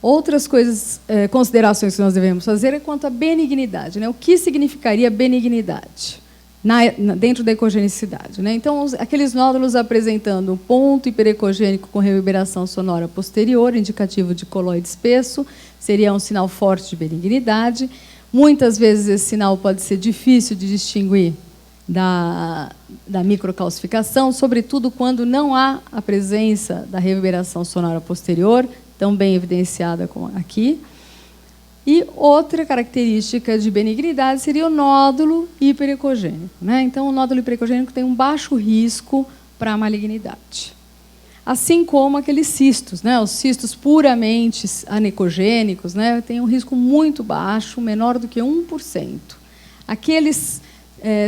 Outras coisas, considerações que nós devemos fazer é quanto à benignidade, né? O que significaria benignidade dentro da ecogenicidade, né? Então, aqueles nódulos apresentando um ponto hiperecogênico com reverberação sonora posterior, indicativo de coloide espesso, seria um sinal forte de benignidade. Muitas vezes esse sinal pode ser difícil de distinguir da microcalcificação, sobretudo quando não há a presença da reverberação sonora posterior, tão bem evidenciada como aqui. E outra característica de benignidade seria o nódulo hiperecogênico, né? Então, o nódulo hiperecogênico tem um baixo risco para a malignidade. Assim como aqueles cistos, né? Os cistos puramente anecogênicos, né? Têm um risco muito baixo, menor do que 1%. Aqueles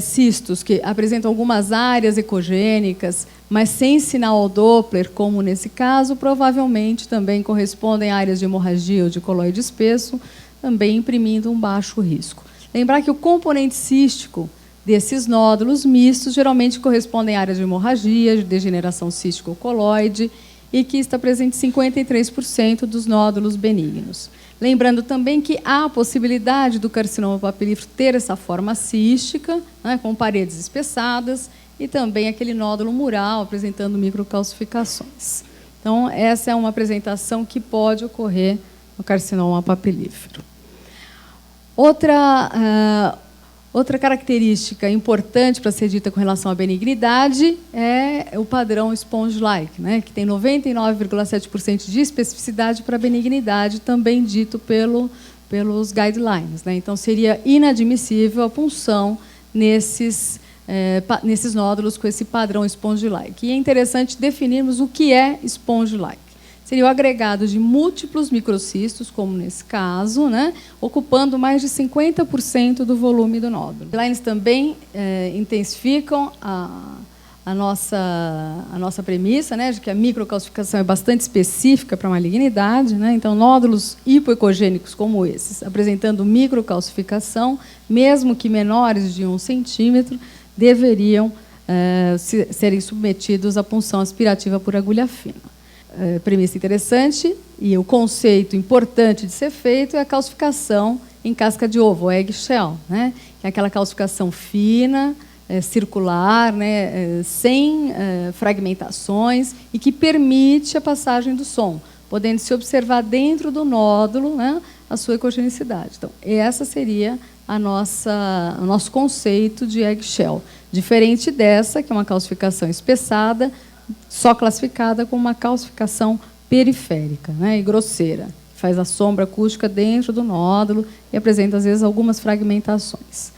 cistos que apresentam algumas áreas ecogênicas, mas sem sinal Doppler, como nesse caso, provavelmente também correspondem a áreas de hemorragia ou de coloide espesso, também imprimindo um baixo risco. Lembrar que o componente cístico desses nódulos mistos geralmente correspondem a áreas de hemorragia, de degeneração cístico-coloide, e que está presente em 53% dos nódulos benignos. Lembrando também que há a possibilidade do carcinoma papilífero ter essa forma cística, né, com paredes espessadas, e também aquele nódulo mural apresentando microcalcificações. Então, essa é uma apresentação que pode ocorrer no carcinoma papilífero. Outra característica importante para ser dita com relação à benignidade é o padrão sponge-like, né, que tem 99,7% de especificidade para benignidade, também dito pelos guidelines, né? Então, seria inadmissível a punção nesses nódulos com esse padrão sponge-like. E é interessante definirmos o que é sponge-like. Seria o agregado de múltiplos microcistos, como nesse caso, né, ocupando mais de 50% do volume do nódulo. Os guidelines também intensificam a nossa premissa, né, de que a microcalcificação é bastante específica para a malignidade, né? Então, nódulos hipoecogênicos como esses, apresentando microcalcificação, mesmo que menores de 1 centímetro, deveriam serem submetidos à punção aspirativa por agulha fina. Premissa interessante, e o conceito importante de ser feito é a calcificação em casca de ovo, eggshell, né? Que é aquela calcificação fina, circular, né? Sem fragmentações, e que permite a passagem do som, podendo se observar dentro do nódulo, né, a sua ecogenicidade. Então, essa seria o nosso conceito de eggshell, diferente dessa, que é uma calcificação espessada, só classificada como uma calcificação periférica, né, e grosseira, que faz a sombra acústica dentro do nódulo e apresenta, às vezes, algumas fragmentações.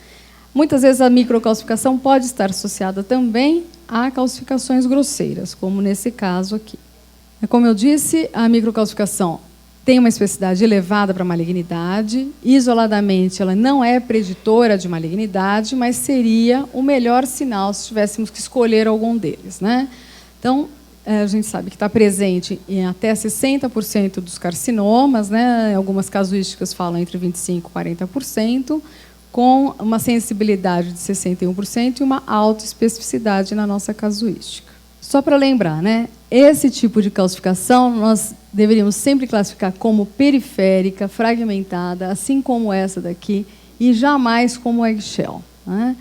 Muitas vezes a microcalcificação pode estar associada também a calcificações grosseiras, como nesse caso aqui. Como eu disse, a microcalcificação tem uma especificidade elevada para a malignidade. Isoladamente, ela não é preditora de malignidade, mas seria o melhor sinal se tivéssemos que escolher algum deles, né? Então, a gente sabe que está presente em até 60% dos carcinomas, né? Algumas casuísticas falam entre 25% e 40%, com uma sensibilidade de 61% e uma alta especificidade na nossa casuística. Só para lembrar, né? Esse tipo de calcificação nós deveríamos sempre classificar como periférica, fragmentada, assim como essa daqui, e jamais como eggshell, né?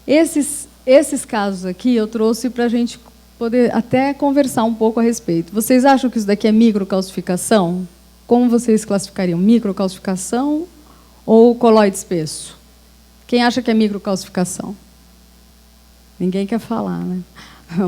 Esses casos aqui eu trouxe para a gente poder até conversar um pouco a respeito. Vocês acham que isso daqui é microcalcificação? Como vocês classificariam? Microcalcificação ou coloide espesso? Quem acha que é microcalcificação? Ninguém quer falar, né?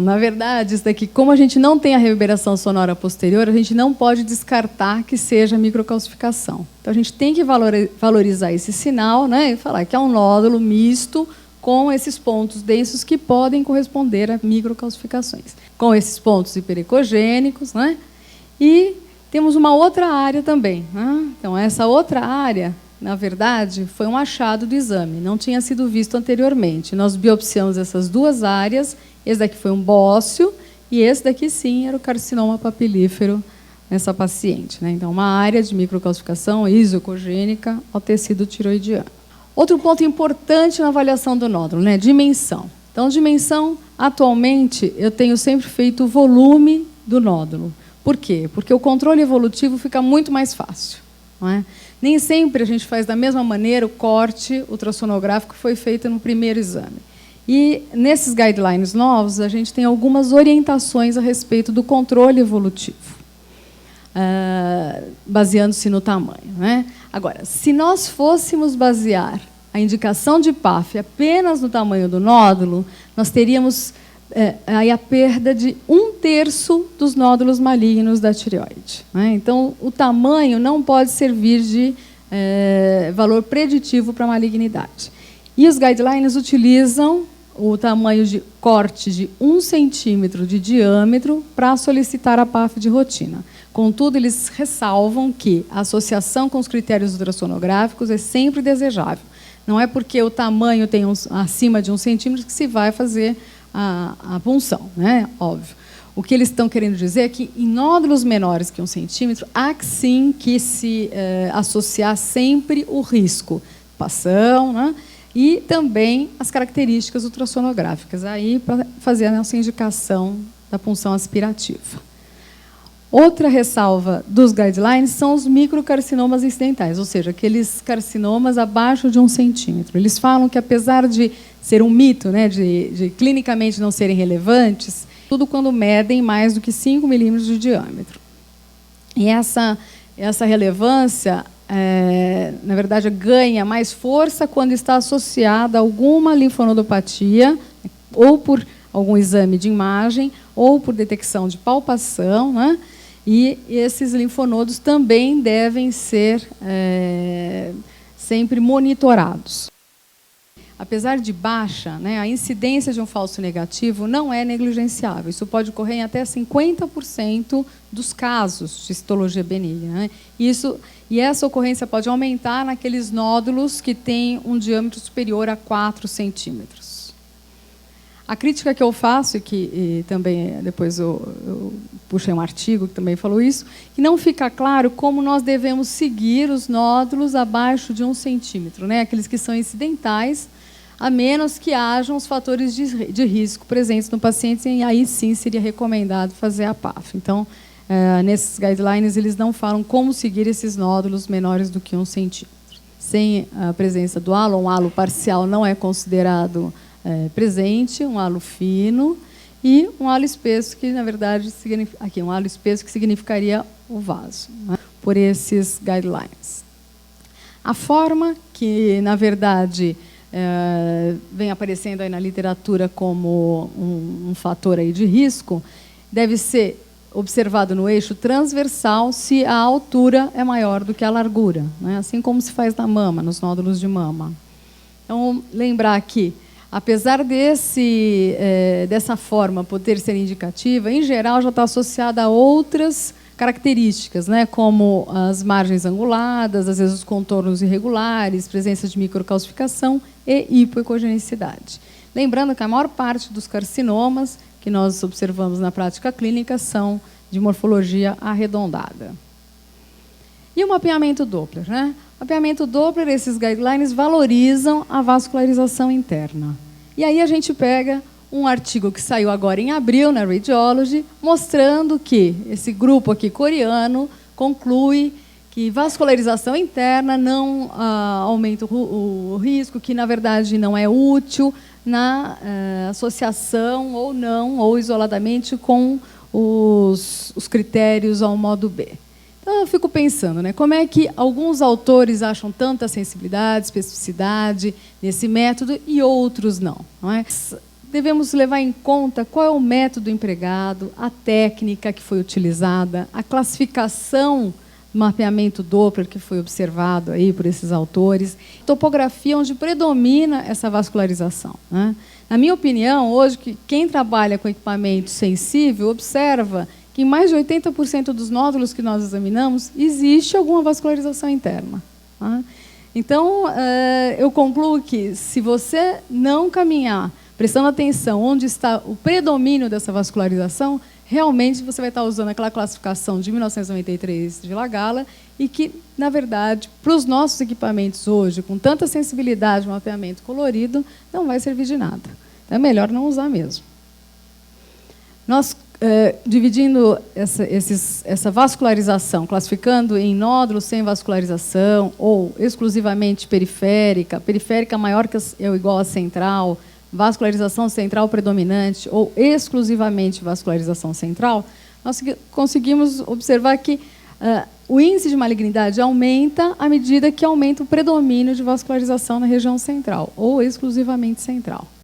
Na verdade, isso daqui, como a gente não tem a reverberação sonora posterior, a gente não pode descartar que seja microcalcificação. Então, a gente tem que valorizar esse sinal, né, e falar que é um nódulo misto com esses pontos densos que podem corresponder a microcalcificações, com esses pontos hiperecogênicos, né? E temos uma outra área também, né? Então, essa outra área, na verdade, foi um achado do exame, não tinha sido visto anteriormente. Nós biopsiamos essas duas áreas, esse daqui foi um bócio, e esse daqui, sim, era o carcinoma papilífero nessa paciente, né? Então, uma área de microcalcificação isocogênica ao tecido tiroidiano. Outro ponto importante na avaliação do nódulo, né? Dimensão. Então, dimensão, atualmente, eu tenho sempre feito o volume do nódulo. Por quê? Porque o controle evolutivo fica muito mais fácil. Não é? Nem sempre a gente faz da mesma maneira o corte ultrassonográfico que foi feito no primeiro exame. E, nesses guidelines novos, a gente tem algumas orientações a respeito do controle evolutivo, baseando-se no tamanho. Né? Agora, se nós fôssemos basear a indicação de PAF apenas no tamanho do nódulo, nós teríamos aí a perda de 1/3 dos nódulos malignos da tireoide. Né? Então, o tamanho não pode servir de valor preditivo para a malignidade. E os guidelines utilizam o tamanho de corte de 1 centímetro de diâmetro para solicitar a PAF de rotina. Contudo, eles ressalvam que a associação com os critérios ultrassonográficos é sempre desejável. Não é porque o tamanho tem acima de 1 centímetro que se vai fazer a punção, né? Óbvio. O que eles estão querendo dizer é que, em nódulos menores que 1 centímetro, há sim que se associar sempre o risco, passão, né? E também as características ultrassonográficas, aí para fazer a nossa indicação da punção aspirativa. Outra ressalva dos guidelines são os microcarcinomas incidentais, ou seja, aqueles carcinomas abaixo de 1 centímetro. Eles falam que, apesar de ser um mito, né, de clinicamente não serem relevantes, tudo quando medem mais do que 5 milímetros de diâmetro. E essa relevância, na verdade, ganha mais força quando está associada a alguma linfonodopatia, ou por algum exame de imagem, ou por detecção de palpação, né? E esses linfonodos também devem ser sempre monitorados. Apesar de baixa, né, a incidência de um falso negativo não é negligenciável. Isso pode ocorrer em até 50% dos casos de citologia benigna. Né? E essa ocorrência pode aumentar naqueles nódulos que têm um diâmetro superior a 4 centímetros. A crítica que eu faço, e também depois eu puxei um artigo que também falou isso, que não fica claro como nós devemos seguir os nódulos abaixo de 1 centímetro, né? Aqueles que são incidentais, a menos que hajam os fatores de risco presentes no paciente, e aí sim seria recomendado fazer a PAF. Então, nesses guidelines, eles não falam como seguir esses nódulos menores do que 1 centímetro. Sem a presença do halo, um halo parcial não é considerado presente, um halo fino e um halo espesso, que, na verdade, aqui, um halo espesso que significaria o vaso, né, por esses guidelines. A forma que, na verdade, vem aparecendo aí na literatura como um fator aí de risco, deve ser observado no eixo transversal se a altura é maior do que a largura, né? Assim como se faz na mama, nos nódulos de mama. Então, lembrar que, apesar dessa forma poder ser indicativa, em geral já está associada a outras características, né, como as margens anguladas, às vezes os contornos irregulares, presença de microcalcificação e hipoecogenicidade. Lembrando que a maior parte dos carcinomas que nós observamos na prática clínica são de morfologia arredondada. E o mapeamento Doppler, né? O mapeamento Doppler, esses guidelines valorizam a vascularização interna. E aí a gente pega um artigo que saiu agora em abril na Radiology, mostrando que esse grupo aqui coreano conclui que vascularização interna não aumenta o risco, que na verdade não é útil na associação ou não, ou isoladamente com os critérios ao modo B. Então, eu fico pensando, né, como é que alguns autores acham tanta sensibilidade, especificidade nesse método e outros não é? Devemos levar em conta qual é o método empregado, a técnica que foi utilizada, a classificação do mapeamento Doppler que foi observado aí por esses autores, topografia onde predomina essa vascularização. Né? Na minha opinião, hoje, quem trabalha com equipamento sensível observa que em mais de 80% dos nódulos que nós examinamos existe alguma vascularização interna. Tá? Então, eu concluo que, se você não caminhar prestando atenção onde está o predomínio dessa vascularização, realmente você vai estar usando aquela classificação de 1993 de Lagalla e que, na verdade, para os nossos equipamentos hoje, com tanta sensibilidade, mapeamento colorido, não vai servir de nada. Então, é melhor não usar mesmo. Nós dividindo essa vascularização, classificando em nódulos sem vascularização ou exclusivamente periférica, periférica maior que ou igual a central, vascularização central predominante ou exclusivamente vascularização central, nós conseguimos observar que o índice de malignidade aumenta à medida que aumenta o predomínio de vascularização na região central ou exclusivamente central.